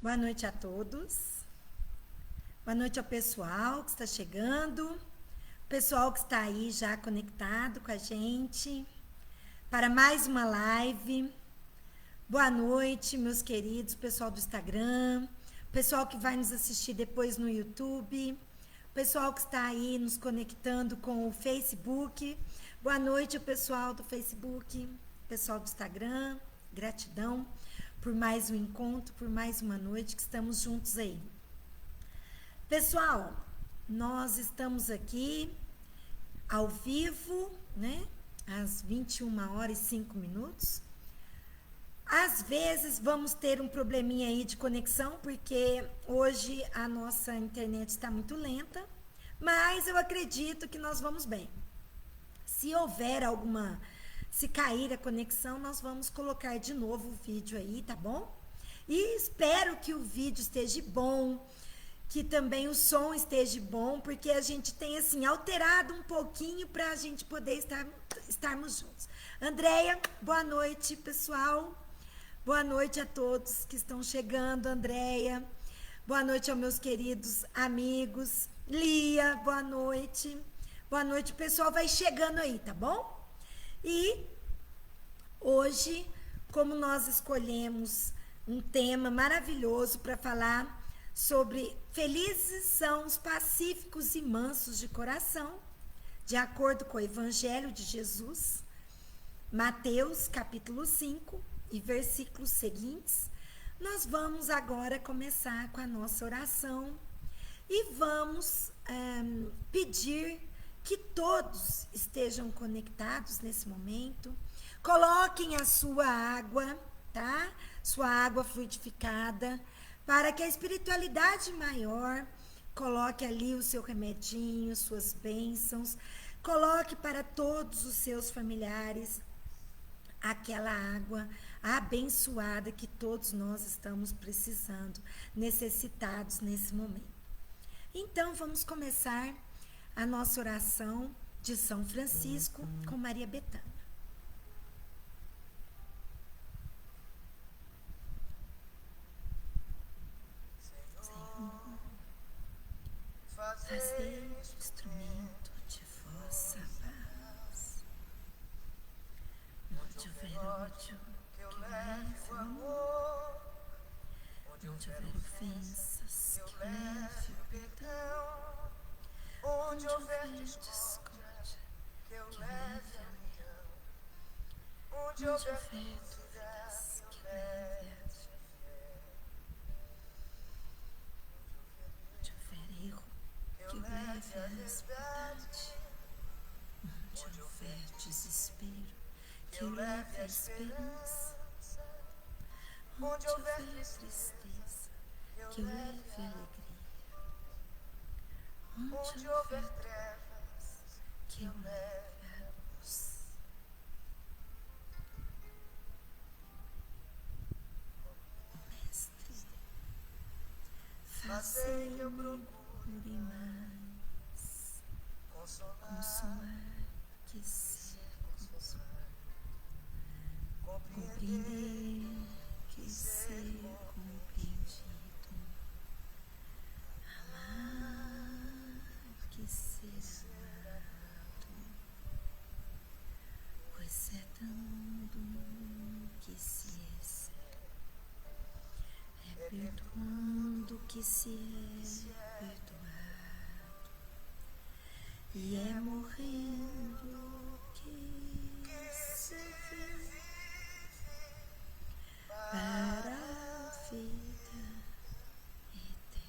Boa noite a todos. Boa noite ao pessoal que está chegando, pessoal que está aí já conectado com a gente para mais uma live. Boa noite, meus queridos, pessoal do Instagram, pessoal que vai nos assistir depois no YouTube, pessoal que está aí nos conectando com o Facebook. Boa noite, pessoal do Facebook, pessoal do Instagram. Gratidão por mais um encontro, por mais uma noite que estamos juntos aí. Pessoal, nós estamos aqui ao vivo, né? Às 21h05. Às vezes vamos ter um probleminha aí de conexão, porque hoje a nossa internet está muito lenta, mas eu acredito que nós vamos bem. Se cair a conexão, nós vamos colocar de novo o vídeo aí, tá bom? E espero que o vídeo esteja bom, que também o som esteja bom, porque a gente tem, assim, alterado um pouquinho para a gente poder estarmos juntos. Andréia, boa noite, pessoal. Boa noite a todos que estão chegando, Andréia. Boa noite aos meus queridos amigos. Lia, boa noite. Boa noite, o pessoal vai chegando aí, tá bom? E hoje, como nós escolhemos um tema maravilhoso para falar sobre felizes são os pacíficos e mansos de coração, de acordo com o Evangelho de Jesus, Mateus capítulo 5 e versículos seguintes, nós vamos agora começar com a nossa oração e vamos pedir que todos estejam conectados nesse momento. Coloquem a sua água, tá? Sua água fluidificada, para que a espiritualidade maior coloque ali o seu remedinho, suas bênçãos. Coloque para todos os seus familiares aquela água abençoada que todos nós estamos precisando, necessitados nesse momento. Então, vamos começar a nossa oração de São Francisco com Maria Bethânia. Senhor, fazei instrumento de vossa paz. Onde houver ódio, que eu leve o amor. Onde houver ofensas, que eu leve o perdão. Onde houver discórdia, que eu leve a união. Onde houver dúvidas, que eu leve a fé. Onde houver erro, que eu leve a verdade. Onde houver desespero, que eu leve a esperança. Onde houver tristeza, que eu leve a alegria. Onde houver trevas, que eu leve a luz. Mestre, fazei eu procure mais consolar que ser consolado, compreender que ser compreendido, amar que ser amado, pois é dando que se recebe, é perdoando que se é perdoado, e é morrendo que se vive para a vida eterna.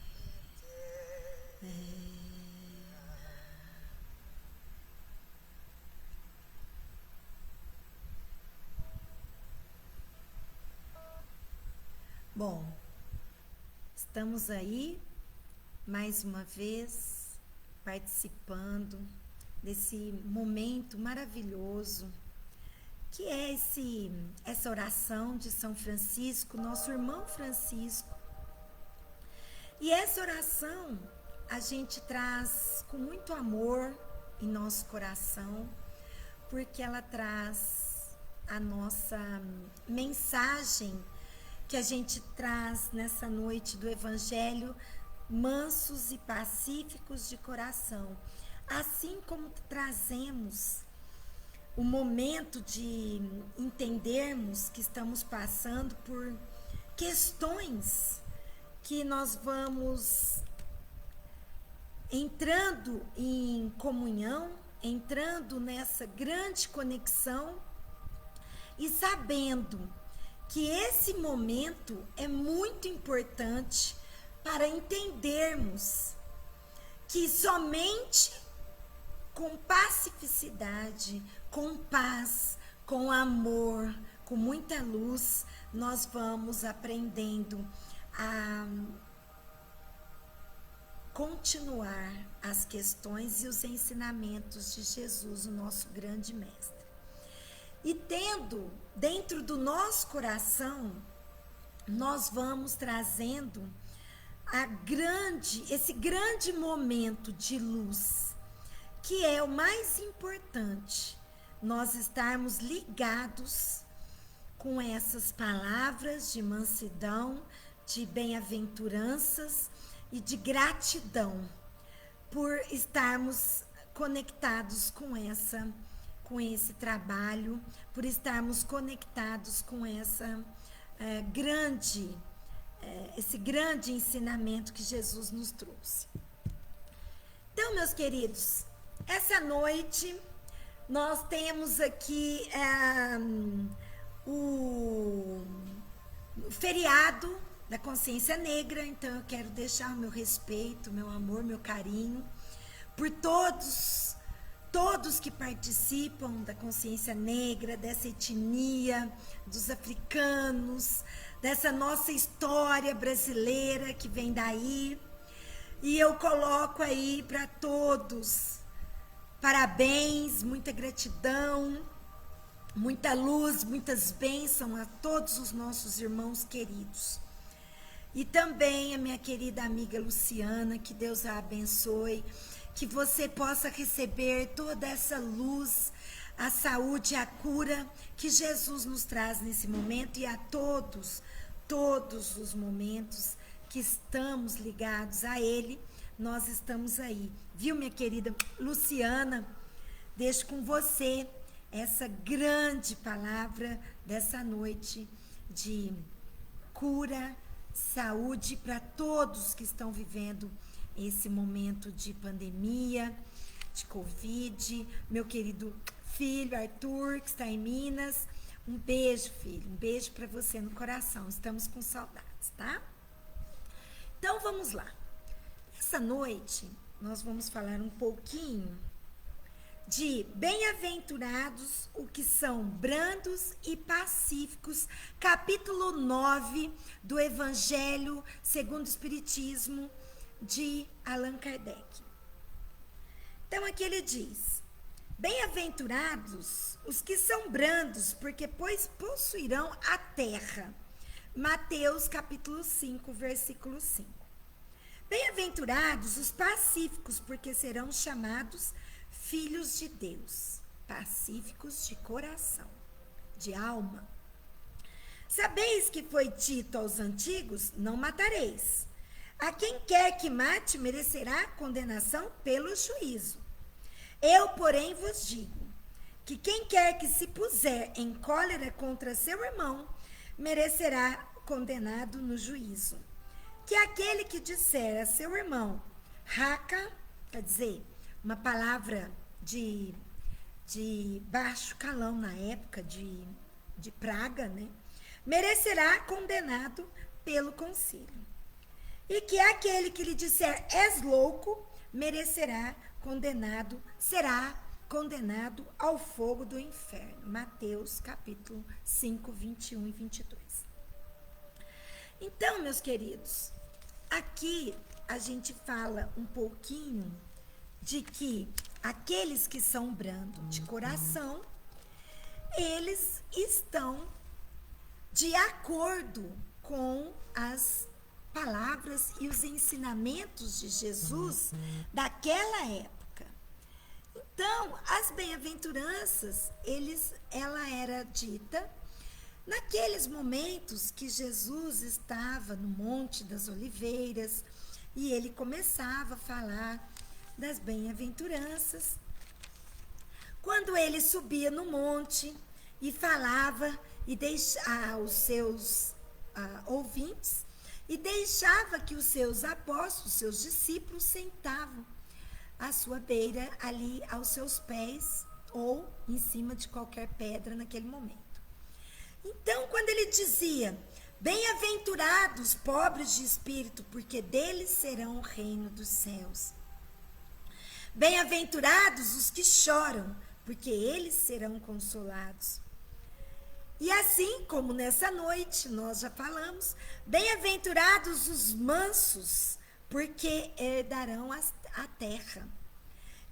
Bom, estamos aí mais uma vez participando desse momento maravilhoso que é essa oração de São Francisco, nosso irmão Francisco. E essa oração a gente traz com muito amor em nosso coração, porque ela traz a nossa mensagem que a gente traz nessa noite do Evangelho, mansos e pacíficos de coração. Assim como trazemos o momento de entendermos que estamos passando por questões que nós vamos entrando em comunhão, entrando nessa grande conexão e sabendo que esse momento é muito importante para entendermos que somente com pacificidade, com paz, com amor, com muita luz, nós vamos aprendendo a continuar as questões e os ensinamentos de Jesus, o nosso grande mestre. E tendo dentro do nosso coração, nós vamos trazendo esse grande momento de luz, que é o mais importante, nós estarmos ligados com essas palavras de mansidão, de bem-aventuranças e de gratidão por estarmos conectados com esse trabalho, por estarmos conectados com esse grande ensinamento que Jesus nos trouxe. Então, meus queridos, essa noite nós temos aqui o feriado da Consciência Negra, então eu quero deixar o meu respeito, meu amor, meu carinho por todos que participam da Consciência Negra, dessa etnia, dos africanos, dessa nossa história brasileira que vem daí. E eu coloco aí para todos parabéns, muita gratidão, muita luz, muitas bênçãos a todos os nossos irmãos queridos. E também a minha querida amiga Luciana, que Deus a abençoe, que você possa receber toda essa luz, a saúde, a cura que Jesus nos traz nesse momento e a todos os momentos que estamos ligados a Ele, nós estamos aí. Viu, minha querida Luciana? Deixo com você essa grande palavra dessa noite de cura, saúde para todos que estão vivendo esse momento de pandemia, de Covid. Meu querido filho Arthur, que está em Minas, um beijo, filho, um beijo para você no coração. Estamos com saudades, tá? Então vamos lá. Essa noite nós vamos falar um pouquinho de bem-aventurados o que são brandos e pacíficos, capítulo 9 do Evangelho segundo o Espiritismo de Allan Kardec. Então aqui ele diz: bem-aventurados os que são brandos, porque pois possuirão a terra. Mateus capítulo 5, versículo 5. Bem-aventurados os pacíficos, porque serão chamados filhos de Deus, pacíficos de coração, de alma. Sabeis que foi dito aos antigos: não matareis. A quem quer que mate merecerá condenação pelo juízo. Eu, porém, vos digo que quem quer que se puser em cólera contra seu irmão merecerá condenado no juízo. Que aquele que disser a seu irmão, raca, quer dizer, uma palavra de baixo calão na época, de praga, né? Merecerá condenado pelo conselho. E que aquele que lhe disser, és louco, será condenado ao fogo do inferno. Mateus capítulo 5, 21 e 22. Então, meus queridos, aqui a gente fala um pouquinho de que aqueles que são brandos de coração, eles estão de acordo com as palavras e os ensinamentos de Jesus daquela época. Então, as bem-aventuranças, ela era dita naqueles momentos que Jesus estava no Monte das Oliveiras e ele começava a falar das bem-aventuranças. Quando ele subia no monte e falava e aos seus ouvintes e deixava que os seus apóstolos, seus discípulos, sentavam à sua beira, ali aos seus pés ou em cima de qualquer pedra naquele momento. Então, quando ele dizia, bem-aventurados pobres de espírito, porque deles serão o reino dos céus. Bem-aventurados os que choram, porque eles serão consolados. E assim como nessa noite nós já falamos, bem-aventurados os mansos, porque herdarão a terra.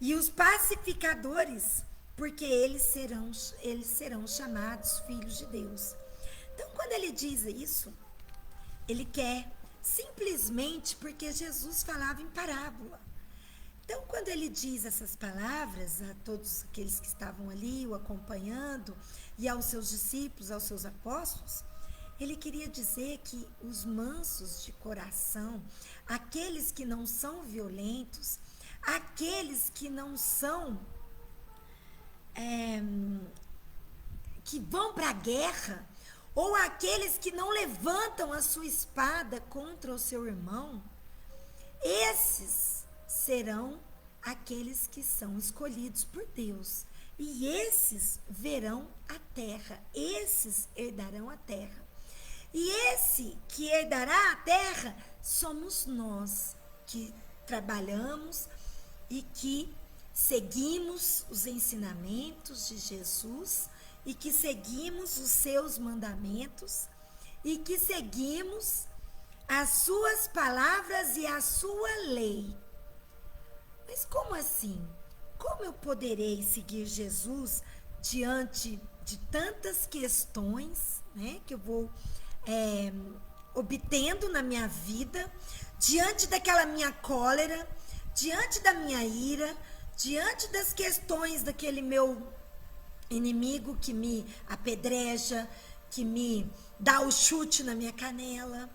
E os pacificadores, porque eles serão chamados filhos de Deus. Então, quando ele diz isso, ele quer simplesmente porque Jesus falava em parábola. Então, quando ele diz essas palavras a todos aqueles que estavam ali o acompanhando e aos seus discípulos, aos seus apóstolos, ele queria dizer que os mansos de coração, aqueles que não são violentos, aqueles que não são, que vão para a guerra, ou aqueles que não levantam a sua espada contra o seu irmão, esses serão aqueles que são escolhidos por Deus. E esses verão a terra, esses herdarão a terra. E esse que herdará a terra somos nós, que trabalhamos e que seguimos os ensinamentos de Jesus e que seguimos os seus mandamentos e que seguimos as suas palavras e a sua lei. Mas como assim? Como eu poderei seguir Jesus diante de tantas questões, né, que eu vou obtendo na minha vida, diante daquela minha cólera, diante da minha ira, diante das questões daquele meu inimigo que me apedreja, que me dá o chute na minha canela,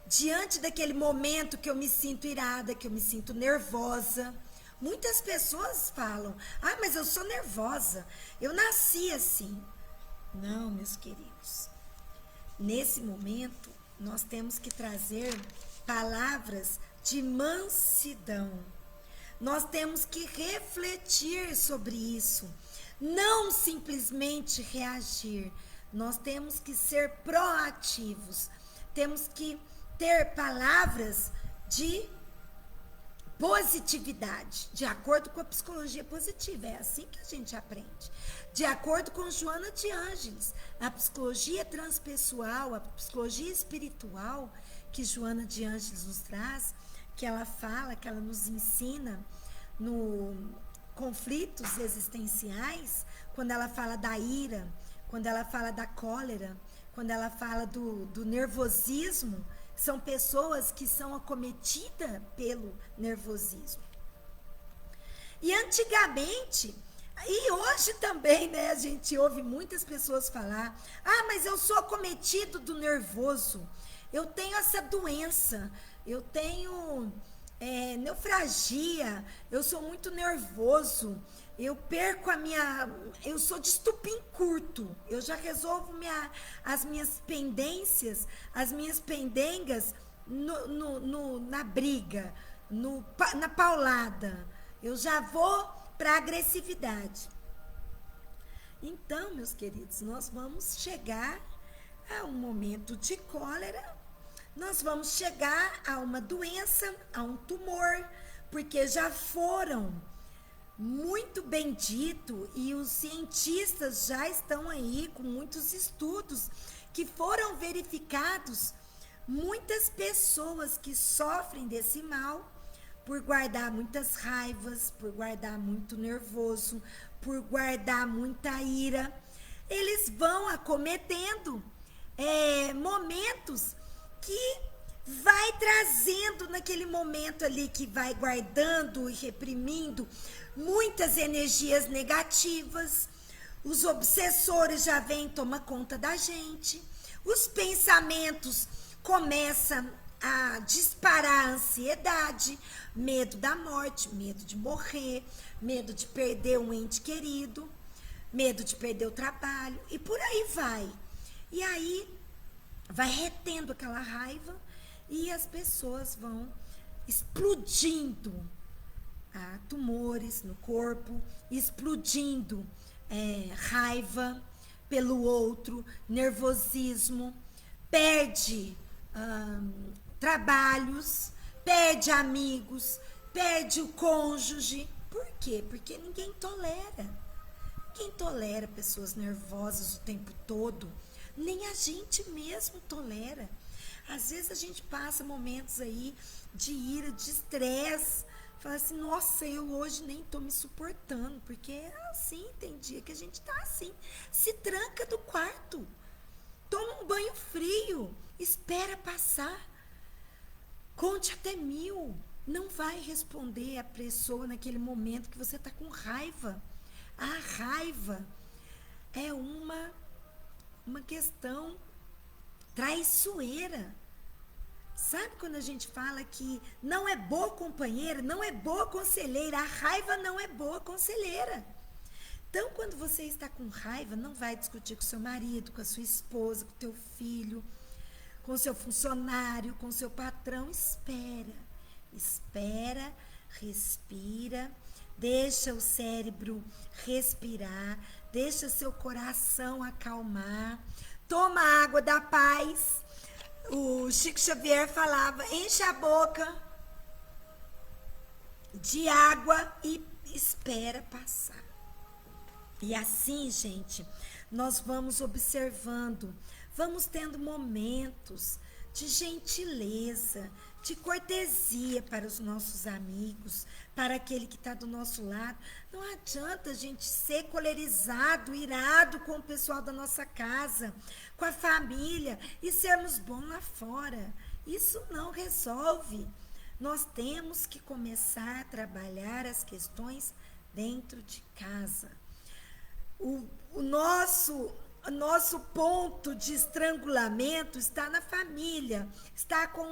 diante daquele momento que eu me sinto irada, que eu me sinto nervosa. Muitas pessoas falam, mas eu sou nervosa, eu nasci assim. Não, meus queridos, nesse momento nós temos que trazer palavras de mansidão. Nós temos que refletir sobre isso, não simplesmente reagir. Nós temos que ser proativos, temos que ter palavras de positividade, de acordo com a psicologia positiva. É assim que a gente aprende. De acordo com Joana de Ângeles, a psicologia transpessoal, a psicologia espiritual que Joana de Ângeles nos traz, que ela fala, que ela nos ensina no conflitos existenciais, quando ela fala da ira, quando ela fala da cólera, quando ela fala do nervosismo, são pessoas que são acometidas pelo nervosismo. E antigamente, e hoje também, né, a gente ouve muitas pessoas falar, mas eu sou acometido do nervoso, eu tenho essa doença, eu tenho neuralgia, eu sou muito nervoso, eu perco eu sou de estupim curto, eu já resolvo as minhas pendências, as minhas pendengas na briga, na paulada, eu já vou para a agressividade. Então, meus queridos, nós vamos chegar a um momento de cólera, nós vamos chegar a uma doença, a um tumor, porque já foram muito bem dito e os cientistas já estão aí com muitos estudos que foram verificados muitas pessoas que sofrem desse mal por guardar muitas raivas, por guardar muito nervoso, por guardar muita ira, eles vão acometendo momentos que vai trazendo naquele momento ali, que vai guardando e reprimindo muitas energias negativas. Os obsessores já vêm tomar conta da gente. Os pensamentos começam a disparar a ansiedade, medo da morte, medo de morrer, medo de perder um ente querido, medo de perder o trabalho, e por aí vai. E aí vai retendo aquela raiva e as pessoas vão explodindo tumores no corpo, explodindo raiva pelo outro, nervosismo, perde trabalhos, perde amigos, perde o cônjuge. Por quê? Porque ninguém tolera. Quem tolera pessoas nervosas o tempo todo? Nem a gente mesmo tolera. Às vezes a gente passa momentos aí de ira, de estresse. Fala assim, nossa, eu hoje nem tô me suportando. Porque é assim, tem dia que a gente tá assim. Se tranca do quarto. Toma um banho frio. Espera passar. Conte até 1000. Não vai responder a pessoa naquele momento que você tá com raiva. A raiva é uma questão traiçoeira. Sabe quando a gente fala que não é boa companheira, não é boa conselheira, a raiva não é boa conselheira. Então, quando você está com raiva, não vai discutir com seu marido, com a sua esposa, com o teu filho, com o seu funcionário, com o seu patrão. Espera, respira, deixa o cérebro respirar, deixa seu coração acalmar, toma água da paz. O Chico Xavier falava, enche a boca de água e espera passar. E assim, gente, nós vamos observando, vamos tendo momentos de gentileza, de cortesia para os nossos amigos, para aquele que está do nosso lado. Não adianta a gente ser colerizado, irado com o pessoal da nossa casa, com a família, e sermos bons lá fora. Isso não resolve. Nós temos que começar a trabalhar as questões dentro de casa. O nosso ponto de estrangulamento está na família, está com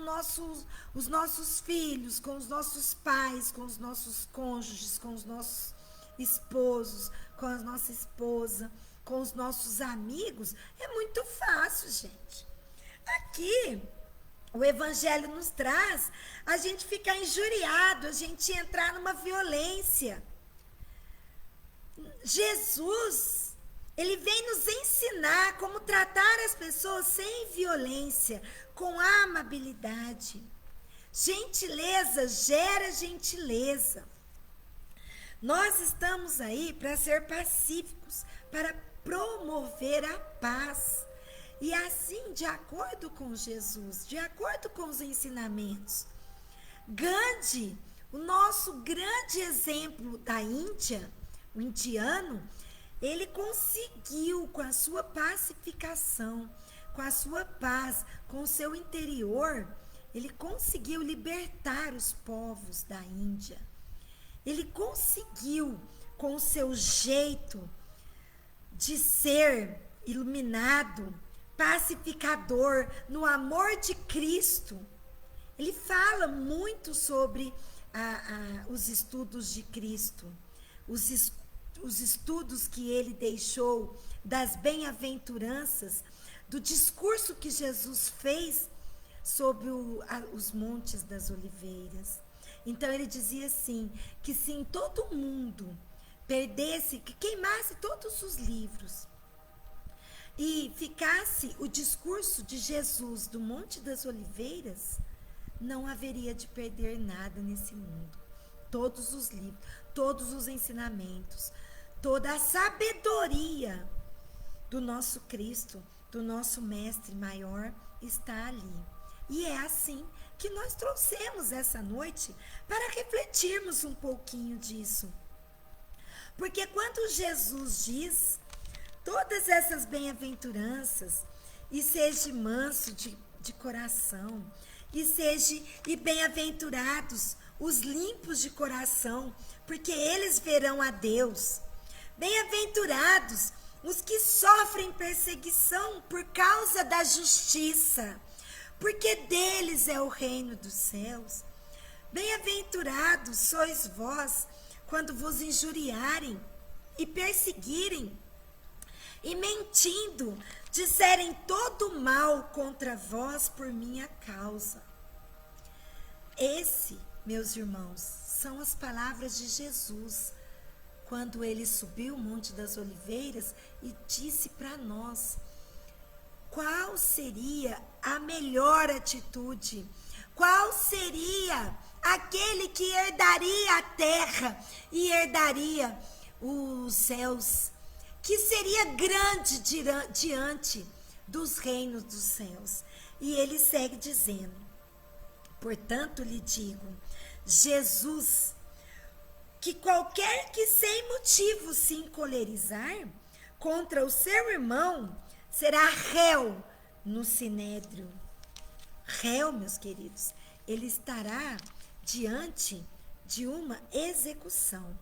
os nossos filhos, com os nossos pais, com os nossos cônjuges, com os nossos esposos, com a nossa esposa, com os nossos amigos. É muito fácil, gente. Aqui, o Evangelho nos traz a gente ficar injuriado, a gente entrar numa violência. Jesus, ele vem nos ensinar como tratar as pessoas sem violência, com amabilidade. Gentileza gera gentileza. Nós estamos aí para ser pacíficos, para promover a paz. E assim, de acordo com Jesus, de acordo com os ensinamentos, Gandhi, o nosso grande exemplo da Índia, o indiano, ele conseguiu, com a sua pacificação, com a sua paz, com o seu interior, ele conseguiu libertar os povos da Índia. Ele conseguiu, com o seu jeito de ser iluminado, pacificador, no amor de Cristo. Ele fala muito sobre os estudos de Cristo, os estudos que ele deixou das bem-aventuranças, do discurso que Jesus fez sobre os Montes das Oliveiras. Então ele dizia assim, que se em todo mundo perdesse, que queimasse todos os livros e ficasse o discurso de Jesus do Monte das Oliveiras, não haveria de perder nada nesse mundo. Todos os livros, todos os ensinamentos, toda a sabedoria do nosso Cristo, do nosso Mestre maior, está ali. E é assim que nós trouxemos essa noite para refletirmos um pouquinho disso. Porque quando Jesus diz todas essas bem-aventuranças, e seja manso de coração, e bem-aventurados os limpos de coração, porque eles verão a Deus. Bem-aventurados os que sofrem perseguição por causa da justiça, porque deles é o reino dos céus. Bem-aventurados sois vós, quando vos injuriarem e perseguirem, e mentindo, disserem todo mal contra vós por minha causa. Esse, meus irmãos, são as palavras de Jesus, quando ele subiu o Monte das Oliveiras e disse para nós qual seria a melhor atitude, qual seria aquele que herdaria a terra e herdaria os céus, que seria grande diante dos reinos dos céus. E ele segue dizendo: portanto lhe digo, Jesus, que qualquer que sem motivo se encolerizar contra o seu irmão será réu no sinédrio. Réu, meus queridos, ele estará diante de uma execução.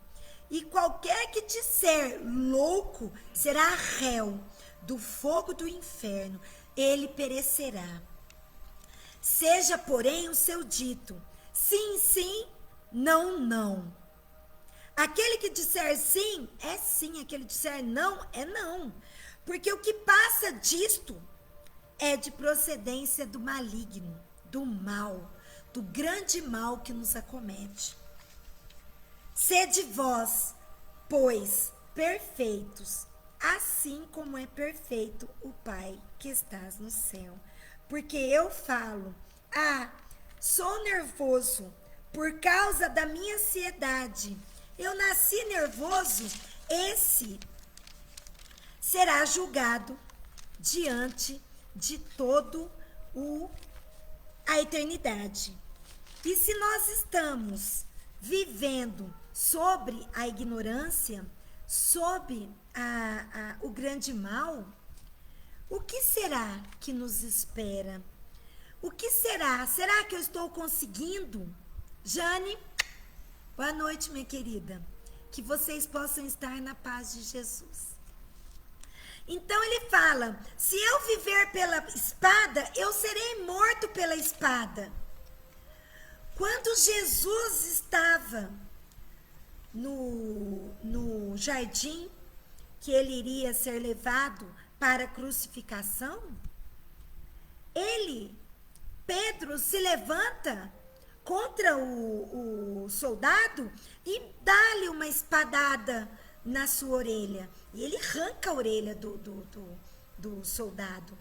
E qualquer que disser louco será réu do fogo do inferno, ele perecerá. Seja, porém, o seu dito sim, sim, não, não. Aquele que disser sim, é sim. Aquele que disser não, é não. Porque o que passa disto é de procedência do maligno, do mal, do grande mal que nos acomete. Sede vós, pois, perfeitos, assim como é perfeito o Pai que estás no céu. Porque eu falo, sou nervoso por causa da minha ansiedade. Eu nasci nervoso, esse será julgado diante de todo a eternidade. E se nós estamos vivendo sobre a ignorância, sobre o grande mal, o que será que nos espera? O que será? Será que eu estou conseguindo? Jane, boa noite, minha querida. Que vocês possam estar na paz de Jesus. Então ele fala, se eu viver pela espada, eu serei morto pela espada. Quando Jesus estava no jardim, que ele iria ser levado para a crucificação, Pedro se levanta contra o soldado e dá-lhe uma espadada na sua orelha. E ele arranca a orelha do soldado.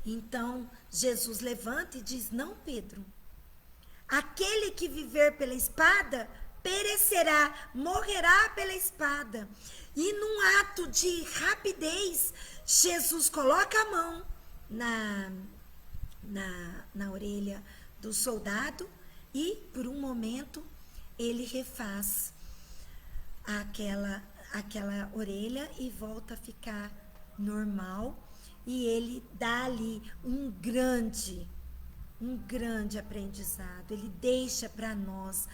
Então, Jesus levanta e diz, não, Pedro, aquele que viver pela espada perecerá, morrerá pela espada. E num ato de rapidez, Jesus coloca a mão na orelha do soldado e, por um momento, ele refaz aquela orelha e volta a ficar normal. E ele dá ali um grande aprendizado. Ele deixa para nós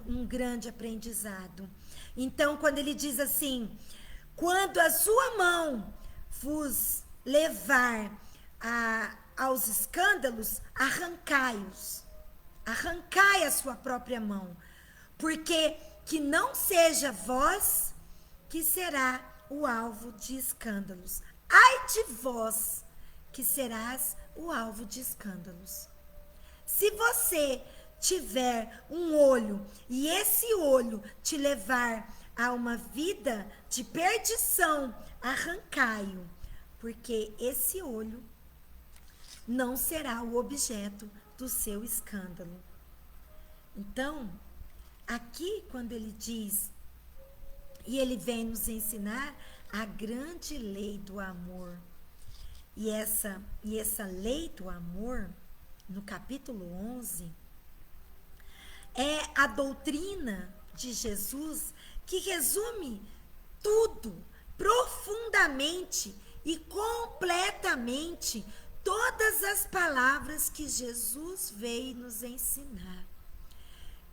um grande aprendizado. Então, quando ele diz assim, quando a sua mão vos levar aos escândalos, arrancai-os. Arrancai a sua própria mão, porque que não seja vós que será o alvo de escândalos. Ai de vós que serás o alvo de escândalos. Se você tiver um olho e esse olho te levar a uma vida de perdição, arrancai-o, porque esse olho não será o objeto do seu escândalo. Então, aqui quando ele diz, e ele vem nos ensinar a grande lei do amor, e essa lei do amor, no capítulo 11, é a doutrina de Jesus que resume tudo, profundamente e completamente, todas as palavras que Jesus veio nos ensinar,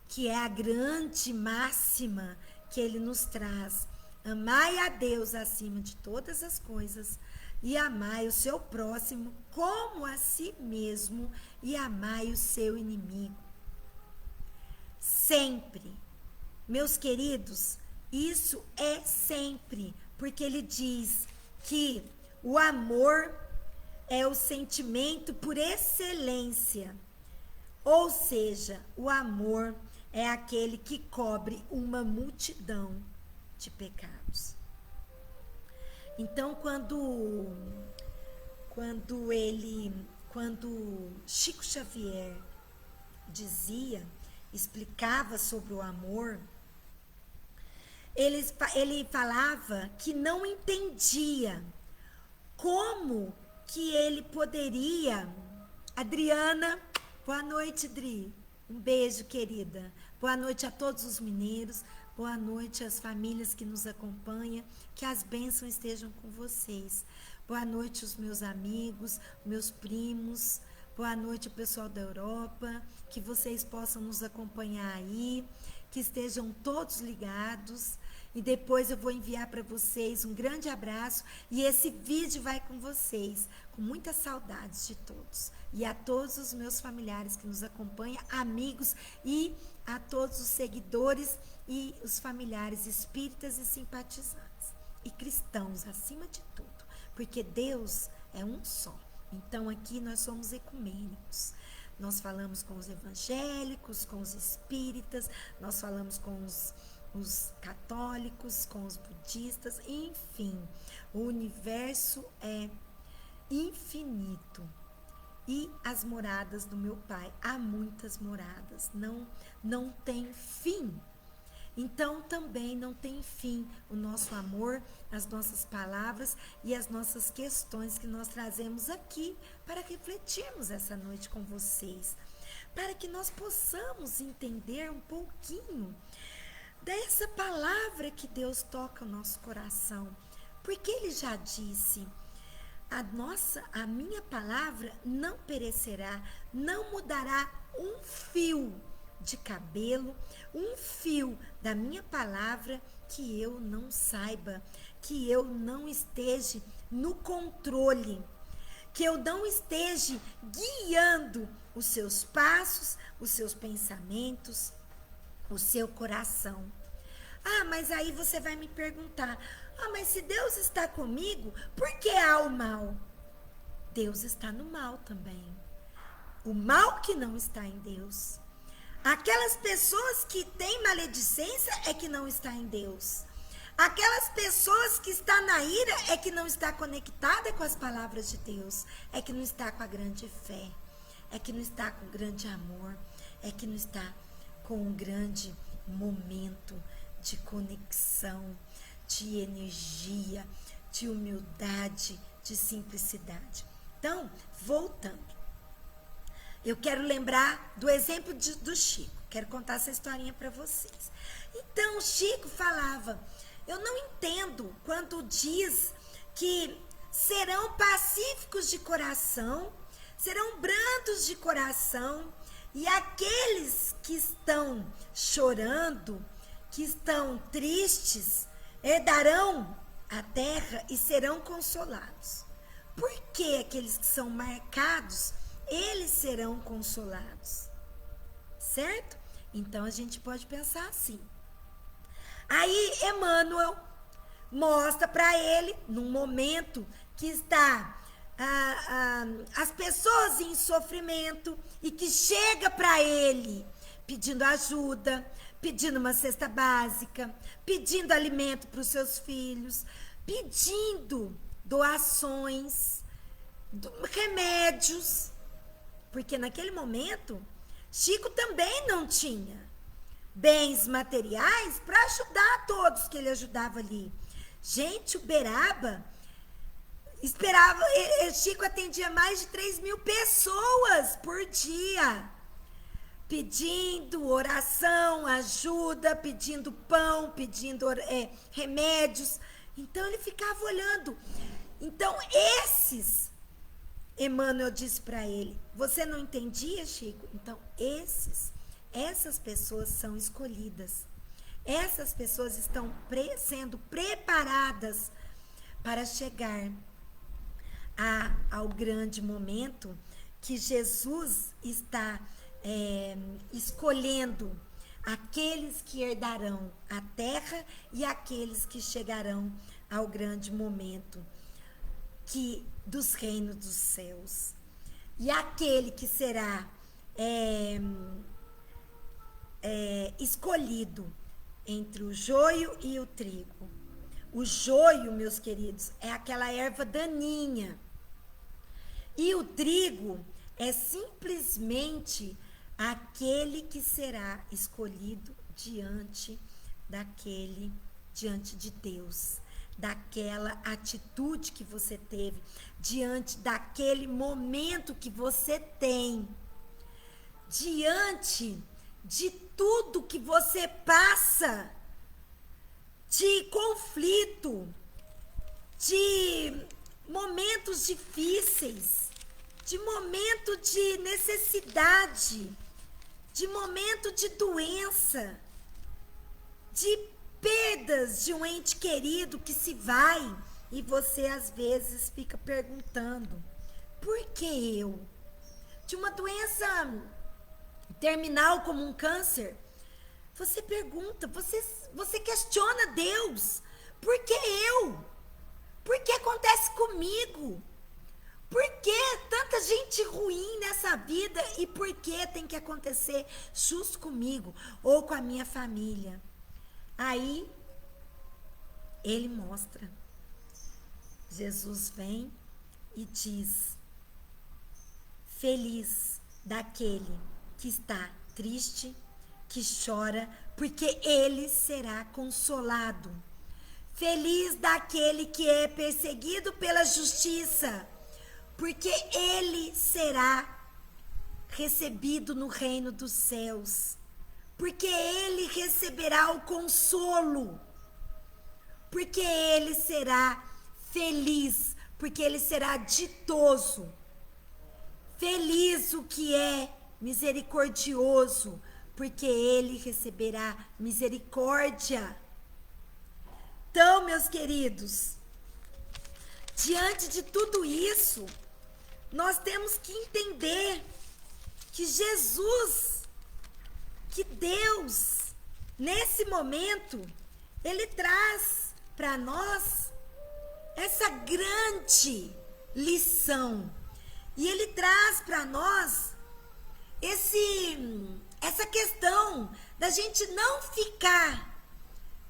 que é a grande máxima que ele nos traz. Amai a Deus acima de todas as coisas e amai o seu próximo como a si mesmo e amai o seu inimigo. Sempre, meus queridos, isso é sempre, porque ele diz que o amor é o sentimento por excelência. Ou seja, o amor é aquele que cobre uma multidão de pecados. Então, quando Chico Xavier explicava sobre o amor, ele falava que não entendia como que ele poderia. Adriana, boa noite, Dri. Um beijo, querida. Boa noite a todos os mineiros. Boa noite às famílias que nos acompanham. Que as bênçãos estejam com vocês. Boa noite os meus amigos, meus primos. Boa noite o pessoal da Europa. Que vocês possam nos acompanhar aí. Que estejam todos ligados. E depois eu vou enviar para vocês um grande abraço. E esse vídeo vai com vocês. Com muitas saudades de todos. E a todos os meus familiares que nos acompanham, amigos e a todos os seguidores e os familiares espíritas e simpatizantes. E cristãos, acima de tudo. Porque Deus é um só. Então aqui nós somos ecumênicos. Nós falamos com os evangélicos, com os espíritas, nós falamos com os católicos, com os budistas, enfim. O universo é infinito. E as moradas do meu Pai, há muitas moradas, não tem fim. Então também não tem fim o nosso amor, as nossas palavras e as nossas questões que nós trazemos aqui para refletirmos essa noite com vocês, para que nós possamos entender um pouquinho dessa palavra que Deus toca o nosso coração, porque Ele já disse: a minha palavra não perecerá, não mudará um fio de cabelo, um fio da minha palavra que eu não saiba, que eu não esteja no controle, que eu não esteja guiando os seus passos, os seus pensamentos, o seu coração. Ah, mas aí você vai me perguntar: ah, mas se Deus está comigo, por que há o mal? Deus está no mal também. O mal que não está em Deus. Aquelas pessoas que têm maledicência é que não está em Deus. Aquelas pessoas que estão na ira é que não está conectada com as palavras de Deus. É que não está com a grande fé. É que não está com o grande amor. É que não está com um grande momento de conexão, de energia, de humildade, de simplicidade. Então, voltando. Eu quero lembrar do exemplo do Chico. Quero contar essa historinha para vocês. Então, o Chico falava: eu não entendo quando diz que serão pacíficos de coração, serão brandos de coração, e aqueles que estão chorando, que estão tristes, herdarão a terra e serão consolados. Por que aqueles que são marcados, eles serão consolados? Certo? Então a gente pode pensar assim. Aí Emmanuel mostra para ele, num momento que está as pessoas em sofrimento e que chega para ele pedindo ajuda, pedindo uma cesta básica, pedindo alimento para os seus filhos, pedindo doações, remédios, porque naquele momento Chico também não tinha bens materiais para ajudar a todos que ele ajudava ali. Gente, Uberaba Chico atendia mais de 3.000 pessoas por dia, pedindo oração, ajuda, pedindo pão, pedindo remédios. Então ele ficava olhando. Então Emmanuel disse para ele: você não entendia, Chico? Então essas pessoas são escolhidas. Essas pessoas estão sendo preparadas para chegar ao grande momento que Jesus está escolhendo aqueles que herdarão a terra e aqueles que chegarão ao grande momento dos reinos dos céus. E aquele que será escolhido entre o joio e o trigo. O joio, meus queridos, é aquela erva daninha. E o trigo é simplesmente aquele que será escolhido diante de Deus, daquela atitude que você teve, diante daquele momento que você tem, diante de tudo que você passa, de conflito, de momentos difíceis, de momento de necessidade, de momento de doença, de perdas de um ente querido que se vai, e você às vezes fica perguntando: por que eu? De uma doença terminal como um câncer, você pergunta, você questiona Deus: por que eu? Por que acontece comigo? Por que tanta gente ruim nessa vida e por que tem que acontecer justo comigo ou com a minha família? Aí, ele mostra. Jesus vem e diz: feliz daquele que está triste, que chora, porque ele será consolado. Feliz daquele que é perseguido pela justiça, porque ele será recebido no reino dos céus. Porque ele receberá o consolo. Porque ele será feliz, porque ele será ditoso. Feliz o que é misericordioso, porque ele receberá misericórdia. Então, meus queridos, diante de tudo isso, nós temos que entender que Jesus, que Deus, nesse momento, ele traz para nós essa grande lição. E ele traz para nós essa questão da gente não ficar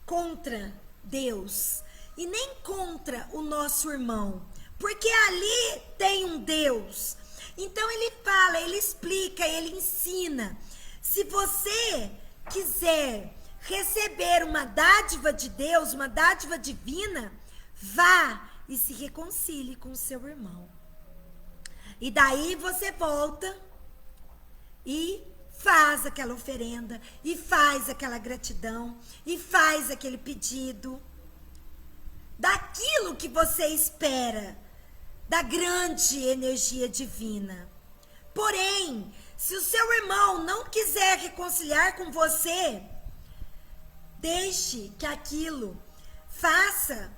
contra Deus e nem contra o nosso irmão, porque ali tem um Deus. Então ele fala, ele explica, ele ensina. Se você quiser receber uma dádiva de Deus, uma dádiva divina, vá e se reconcilie com o seu irmão. E daí você volta e faz aquela oferenda, e faz aquela gratidão, e faz aquele pedido daquilo que você espera, da grande energia divina. Porém, se o seu irmão não quiser reconciliar com você, deixe que aquilo faça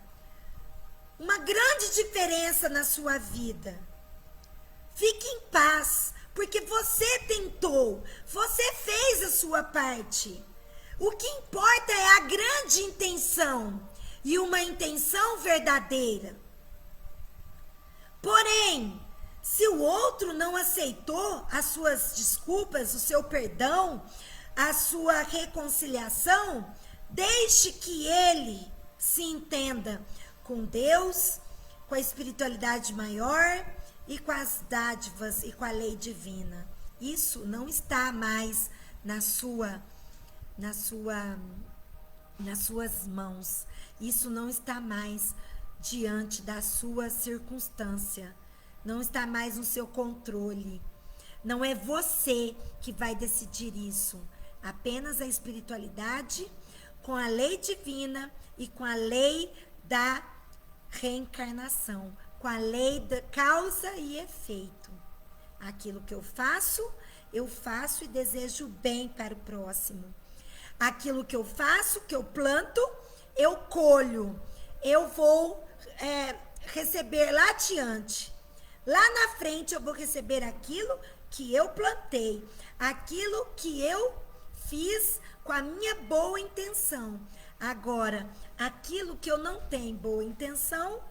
uma grande diferença na sua vida. Fique em paz, porque você tentou, você fez a sua parte. O que importa é a grande intenção e uma intenção verdadeira. Porém, se o outro não aceitou as suas desculpas, o seu perdão, a sua reconciliação, deixe que ele se entenda com Deus, com a espiritualidade maior e com as dádivas e com a lei divina. Isso não está mais nas suas mãos. Isso não está mais diante da sua circunstância. Não está mais no seu controle. Não é você que vai decidir isso. Apenas a espiritualidade com a lei divina e com a lei da reencarnação, com a lei da causa e efeito. Aquilo que eu faço e desejo bem para o próximo. Aquilo que eu faço, que eu planto, eu colho. Eu vou receber lá adiante. Lá na frente eu vou receber aquilo que eu plantei. Aquilo que eu fiz com a minha boa intenção. Agora, aquilo que eu não tenho boa intenção,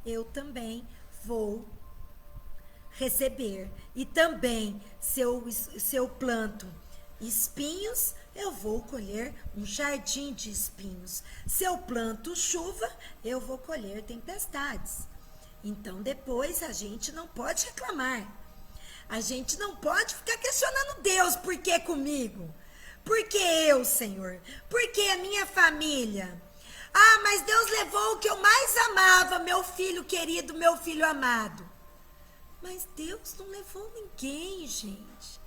eu também vou receber. E também, se eu planto espinhos, eu vou colher um jardim de espinhos. Se eu planto chuva, eu vou colher tempestades. Então, depois, a gente não pode reclamar. A gente não pode ficar questionando Deus, por que comigo? Por que eu, Senhor? Por que a minha família? Ah, mas Deus levou o que eu mais amava, meu filho querido, meu filho amado. Mas Deus não levou ninguém, gente.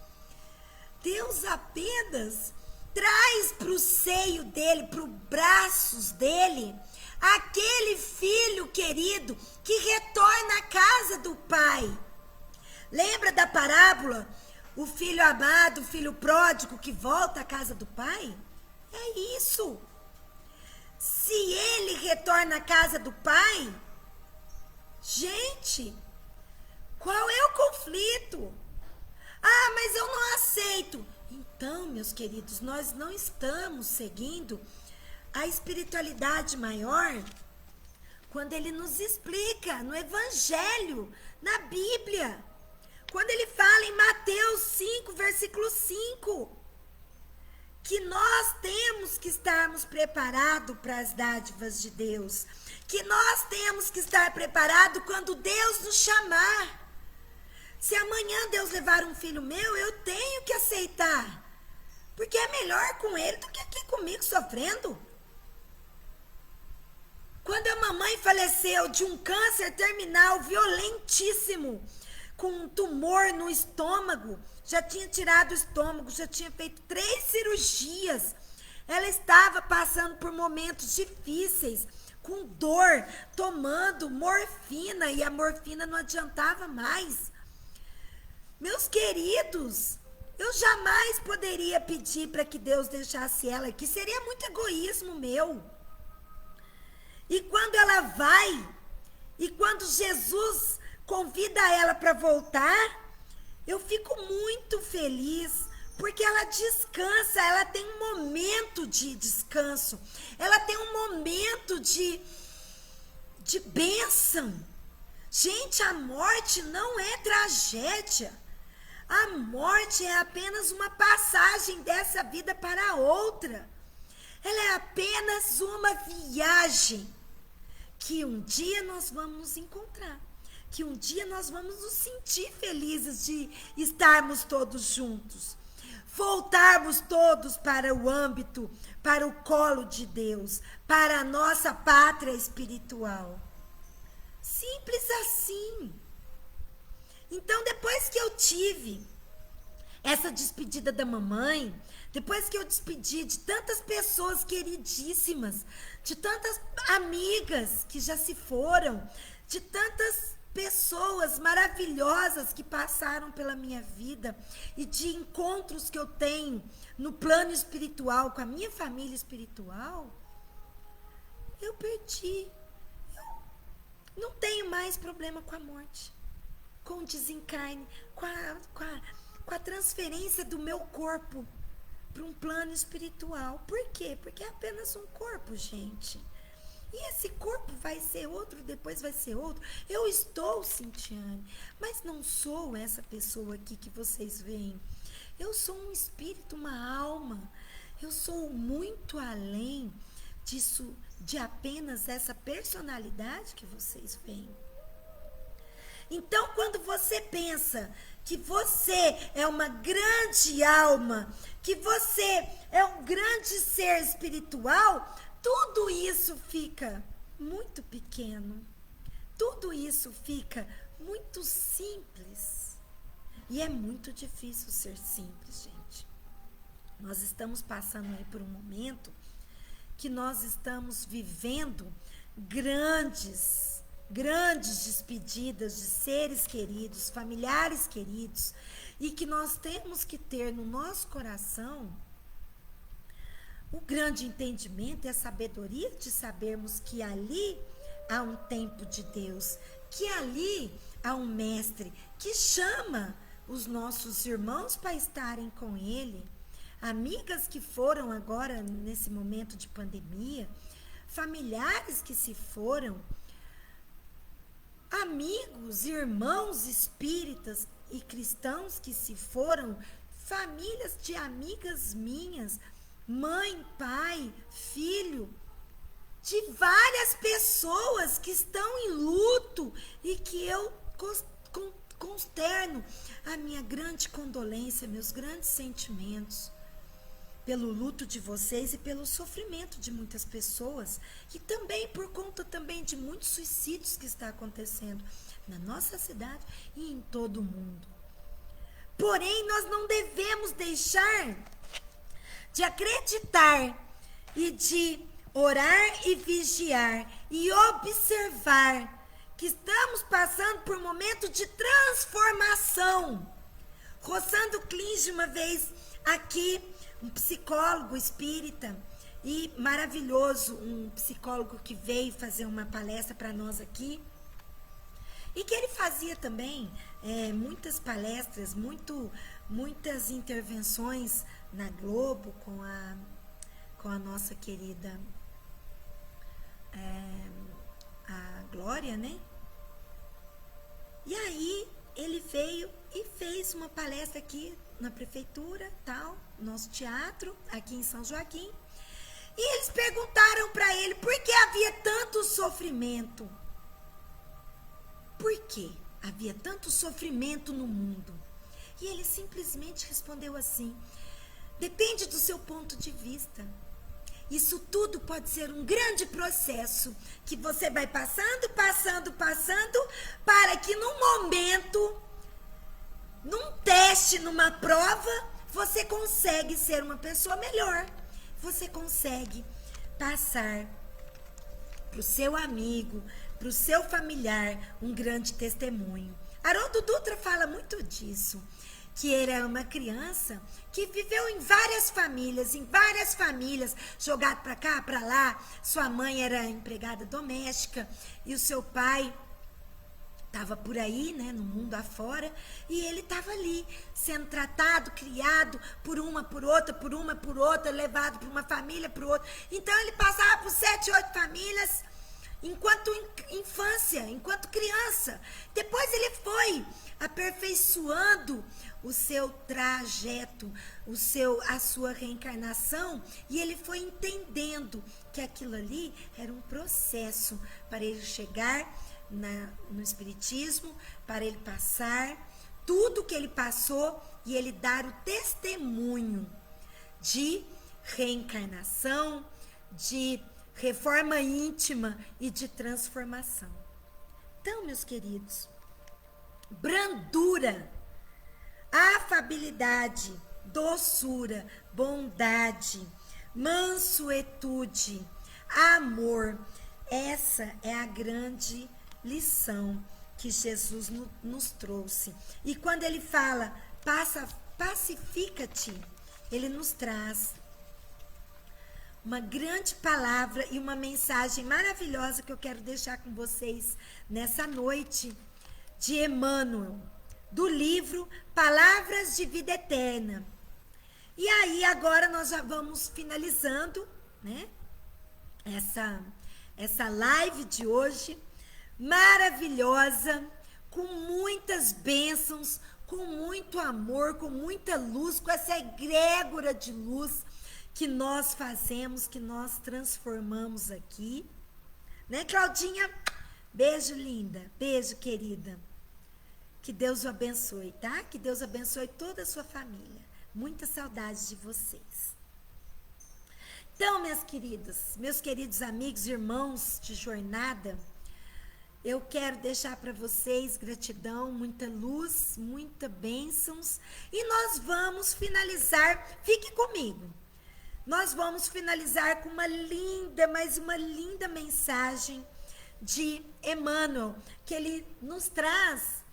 Deus apenas traz para o seio dele, para os braços dele, aquele filho querido que retorna à casa do pai. Lembra da parábola? O filho amado, o filho pródigo que volta à casa do pai? É isso. Se ele retorna à casa do pai, gente, qual é o conflito? Ah, mas eu não aceito. Então, meus queridos, nós não estamos seguindo a espiritualidade maior quando ele nos explica no Evangelho, na Bíblia. Quando ele fala em Mateus 5, versículo 5, que nós temos que estarmos preparados para as dádivas de Deus, que nós temos que estar preparados quando Deus nos chamar. Se amanhã Deus levar um filho meu, eu tenho que aceitar, porque é melhor com ele do que aqui comigo sofrendo. Quando a mamãe faleceu de um câncer terminal violentíssimo, com um tumor no estômago, já tinha tirado o estômago, já tinha feito 3 cirurgias. Ela estava passando por momentos difíceis, com dor, tomando morfina, e a morfina não adiantava mais. Meus queridos, eu jamais poderia pedir para que Deus deixasse ela aqui, seria muito egoísmo meu. E quando ela vai, e quando Jesus convida ela para voltar, eu fico muito feliz, porque ela descansa, ela tem um momento de descanso, ela tem um momento de bênção. Gente, a morte não é tragédia. A morte é apenas uma passagem dessa vida para a outra. Ela é apenas uma viagem que um dia nós vamos nos encontrar. Que um dia nós vamos nos sentir felizes de estarmos todos juntos. Voltarmos todos para o âmbito, para o colo de Deus, para a nossa pátria espiritual. Simples assim. Então, depois que eu tive essa despedida da mamãe, depois que eu despedi de tantas pessoas queridíssimas, de tantas amigas que já se foram, de tantas pessoas maravilhosas que passaram pela minha vida e de encontros que eu tenho no plano espiritual, com a minha família espiritual, eu perdi. Eu não tenho mais problema com a morte, com o desencarne, com a transferência do meu corpo para um plano espiritual. Por quê? Porque é apenas um corpo, gente. E esse corpo vai ser outro, depois vai ser outro. Eu estou Cintiane, mas não sou essa pessoa aqui que vocês veem. Eu sou um espírito, uma alma. Eu sou muito além disso, de apenas essa personalidade que vocês veem. Então, quando você pensa que você é uma grande alma, que você é um grande ser espiritual, tudo isso fica muito pequeno. Tudo isso fica muito simples. E é muito difícil ser simples, gente. Nós estamos passando aí por um momento que nós estamos vivendo grandes despedidas de seres queridos, familiares queridos, e que nós temos que ter no nosso coração o grande entendimento e a sabedoria de sabermos que ali há um tempo de Deus, que ali há um mestre que chama os nossos irmãos para estarem com ele, amigas que foram agora nesse momento de pandemia, familiares que se foram, amigos, irmãos espíritas e cristãos que se foram, famílias de amigas minhas, mãe, pai, filho, de várias pessoas que estão em luto e que eu consterno a minha grande condolência, meus grandes sentimentos pelo luto de vocês e pelo sofrimento de muitas pessoas e também por conta também de muitos suicídios que está acontecendo na nossa cidade e em todo o mundo. Porém, nós não devemos deixar de acreditar e de orar e vigiar e observar que estamos passando por um momento de transformação. Rossando Klinge, uma vez aqui, um psicólogo espírita e maravilhoso, um psicólogo que veio fazer uma palestra para nós aqui, e que ele fazia também muitas palestras, muitas intervenções na Globo com a nossa querida a Glória, né? E aí ele veio e fez uma palestra aqui na prefeitura, tal, nosso teatro, aqui em São Joaquim. E eles perguntaram para ele por que havia tanto sofrimento. Por que havia tanto sofrimento no mundo? E ele simplesmente respondeu assim: depende do seu ponto de vista. Isso tudo pode ser um grande processo que você vai passando, para que num momento, num teste, numa prova, você consegue ser uma pessoa melhor. Você consegue passar para o seu amigo, para o seu familiar, um grande testemunho. Haroldo Dutra fala muito disso, que ele era uma criança que viveu em várias famílias, jogado para cá, para lá. Sua mãe era empregada doméstica e o seu pai estava por aí, né, no mundo afora, e ele estava ali, sendo tratado, criado por uma, por outra, levado para uma família, para outra. Então, ele passava por 7, 8 famílias, enquanto infância, enquanto criança. Depois ele foi aperfeiçoando o seu trajeto, a sua reencarnação, e ele foi entendendo que aquilo ali era um processo para ele chegar no espiritismo, para ele passar tudo que ele passou e ele dar o testemunho de reencarnação, de reforma íntima e de transformação. Então, meus queridos, brandura, afabilidade, doçura, bondade, mansuetude, amor, essa é a grande lição que Jesus nos trouxe. E quando ele fala, pacifica-te, ele nos traz uma grande palavra e uma mensagem maravilhosa que eu quero deixar com vocês nessa noite, de Emmanuel, do livro Palavras de Vida Eterna. E aí, agora nós já vamos finalizando, né, essa live de hoje, maravilhosa, com muitas bênçãos, com muito amor, com muita luz, com essa egrégora de luz que nós fazemos, que nós transformamos aqui. Né, Claudinha? Beijo, linda. Beijo, querida. Que Deus o abençoe, tá? Que Deus abençoe toda a sua família. Muita saudade de vocês. Então, minhas queridas, meus queridos amigos, irmãos de jornada, eu quero deixar para vocês gratidão, muita luz, muita bênçãos. E nós vamos finalizar, fique comigo. Nós vamos finalizar com uma linda, mas uma linda mensagem de Emmanuel, que ele nos traz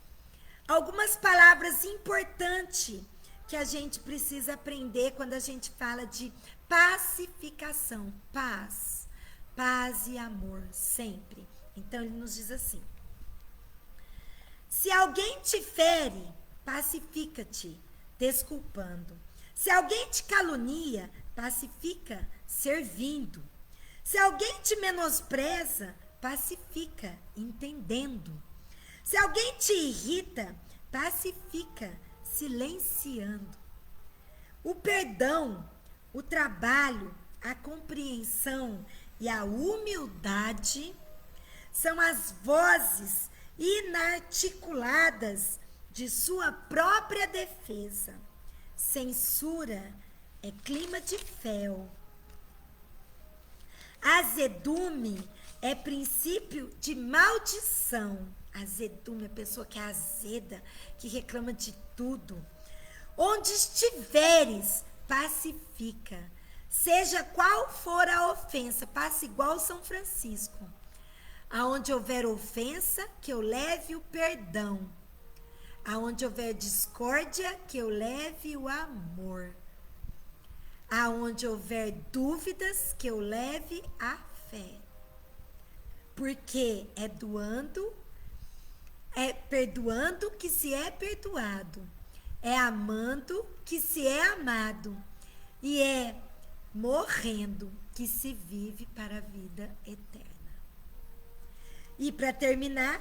algumas palavras importantes que a gente precisa aprender quando a gente fala de pacificação. Paz. Paz e amor, sempre. Então, ele nos diz assim: se alguém te fere, pacifica-te, desculpando. Se alguém te calunia, pacifica, servindo. Se alguém te menospreza, pacifica, entendendo. Se alguém te irrita, pacifica, silenciando. O perdão, o trabalho, a compreensão e a humildade são as vozes inarticuladas de sua própria defesa. Censura é clima de fel. Azedume é princípio de maldição. Azedume é a pessoa que é azeda, que reclama de tudo. Onde estiveres, pacifica. Seja qual for a ofensa, passa igual São Francisco. Aonde houver ofensa, que eu leve o perdão. Aonde houver discórdia, que eu leve o amor. Aonde houver dúvidas, que eu leve a fé. Porque é perdoando que se é perdoado. É amando que se é amado. E é morrendo que se vive para a vida eterna. E para terminar,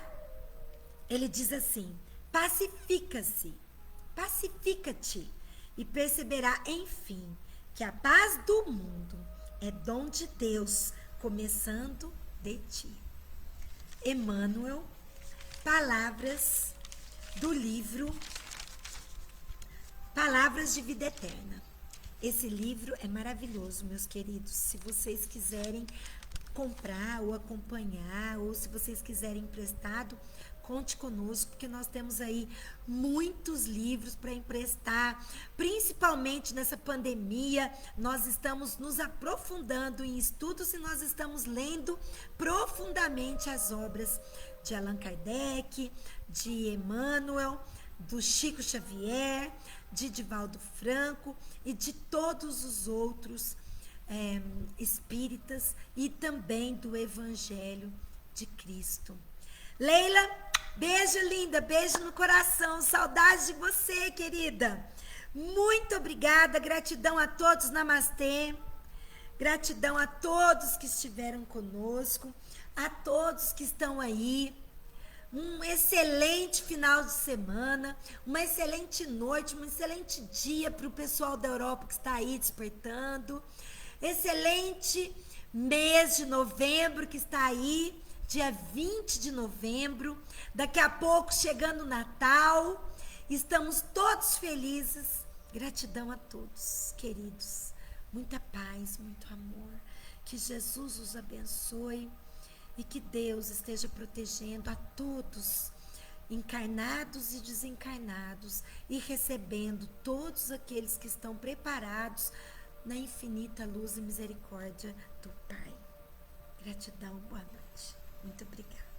ele diz assim: pacifica-se, pacifica-te, e perceberá, enfim, que a paz do mundo é dom de Deus, começando de ti. Emmanuel, palavras do livro Palavras de Vida Eterna. Esse livro é maravilhoso, meus queridos. Se vocês quiserem comprar ou acompanhar, ou se vocês quiserem emprestado, conte conosco, porque nós temos aí muitos livros para emprestar, principalmente nessa pandemia. Nós estamos nos aprofundando em estudos e nós estamos lendo profundamente as obras de Allan Kardec, de Emmanuel, do Chico Xavier, de Divaldo Franco e de todos os outros espíritas e também do Evangelho de Cristo. Leila, beijo linda, beijo no coração, saudade de você, querida. Muito obrigada, gratidão a todos, namastê. Gratidão a todos que estiveram conosco, a todos que estão aí. Um excelente final de semana, uma excelente noite, um excelente dia para o pessoal da Europa que está aí despertando. Excelente mês de novembro que está aí, dia 20 de novembro. Daqui a pouco chegando o Natal. Estamos todos felizes. Gratidão a todos, queridos. Muita paz, muito amor. Que Jesus os abençoe. E que Deus esteja protegendo a todos, encarnados e desencarnados, e recebendo todos aqueles que estão preparados na infinita luz e misericórdia do Pai. Gratidão, boa noite. Muito obrigada.